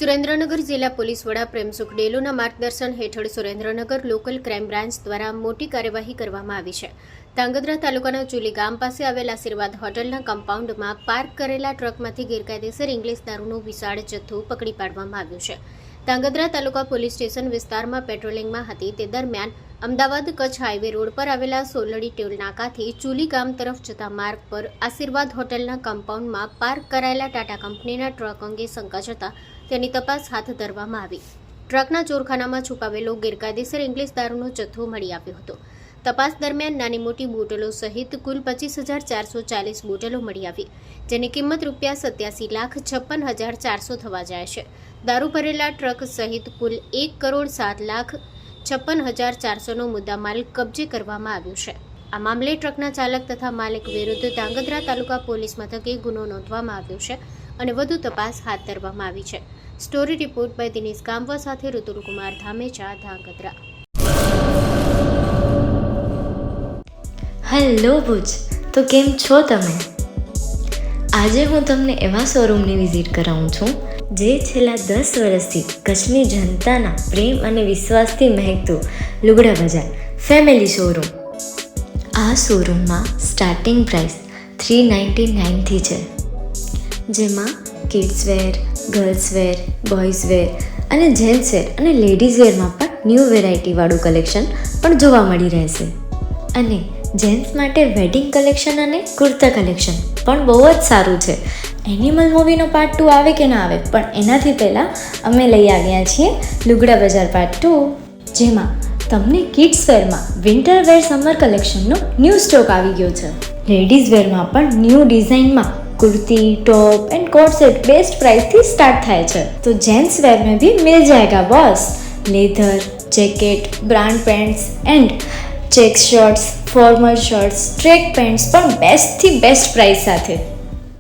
સુરેન્દ્રનગર જિલ્લા પોલીસ વડા પ્રેમસુખ ડેલોના માર્ગદર્શન હેઠળ સુરેન્દ્રનગર લોકલ ક્રાઇમ બ્રાન્ચ દ્વારા મોટી કાર્યવાહી કરવામાં આવી છે. ધાંગધ્રા તાલુકાના ચુલી ગામ પાસે આવેલ આશીર્વાદ હોટલના કમ્પાઉન્ડમાં પાર્ક કરેલા ટ્રકમાંથી ગેરકાયદેસર ઇંગ્લિશ દારૂનું વિશાળ જથ્થો પકડી પાડવામાં આવ્યો છે. ધાંગધ્રા તાલુકા પોલીસ સ્ટેશન વિસ્તારમાં પેટ્રોલિંગમાં હતી તે દરમિયાન અમદાવાદ કચ્છ હાઈવે રોડ પર આવેલા સોલડી ટોલ નાકાથી ચુલી ગામ તરફ જતા માર્ગ પર આશીર્વાદ હોટલના કમ્પાઉન્ડમાં પાર્ક કરાયેલા ટાટા કંપનીના ટ્રક અંગે શંકા જતા તેની તપાસ હાથ ધરવામાં આવી. ટ્રકના ચોરખાનામાં છુપાવેલો ગેરકાયદેસર ઇંગ્લિશ દારૂનો જથ્થો મળી આવ્યો હતો. તપાસ દરમિયાન નાની મોટી બોટલો સહિત કુલ 25,440 બોટલો મળી આવી, જેની કિંમત ₹87,56,400 થવા જાય છે. દારૂ ભરેલા ટ્રક સહિત કુલ ₹1,07,56,400નો મુદ્દામાલ કબજે કરવામાં આવ્યો છે. આ મામલે ટ્રકના ચાલક તથા માલિક વિરુદ્ધ ધાંગધ્રા તાલુકા પોલીસ મથકે ગુનો નોંધવામાં આવ્યો છે અને વધુ તપાસ હાથ ધરવામાં આવી છે. સ્ટોરી રિપોર્ટ બાય દિનેશ ગામવા સાથે ઋતુલ કુમાર ધામેચા, ધાંગધ્રા. હેલો ભુજ, તો કેમ છો તમે? આજે હું તમને એવા શોરૂમની વિઝિટ કરાવું છું જે છેલ્લા 10 વર્ષથી કચ્છની જનતાના પ્રેમ અને વિશ્વાસથી મહેકતું લુગડા બજાર ફેમિલી શોરૂમ. આ શોરૂમમાં સ્ટાર્ટિંગ પ્રાઇસ $399થી છે, જેમાં kids wear, girls wear, boys wear અને જેન્ટ્સ વેર અને લેડીઝ વેરમાં પણ ન્યૂ વેરાયટીવાળું કલેક્શન પણ જોવા મળી રહેશે. અને જેન્ટ્સ માટે વેડિંગ કલેક્શન અને કુર્તા કલેક્શન પણ બહુ જ સારું છે. એનિમલ મૂવીનો પાર્ટ 2 આવે કે ના આવે, પણ એનાથી પહેલાં અમે લઈ આવ્યા છીએ લુગડા બજાર પાર્ટ 2, જેમાં તમને કિડ્સ વેરમાં વિન્ટર વેર સમર કલેક્શનનો ન્યૂ સ્ટોક આવી ગયો છે. લેડીઝ વેરમાં પણ ન્યૂ ડિઝાઇનમાં kurti, top and coat set best price थी स्टार्ट थाय छे. तो जेंट्स वेर में भी मिल जाएगा boss. Leather, jacket, brand pants and check shirts, formal shirts, track pants पर बेस्ट थी बेस्ट प्राइस साथे.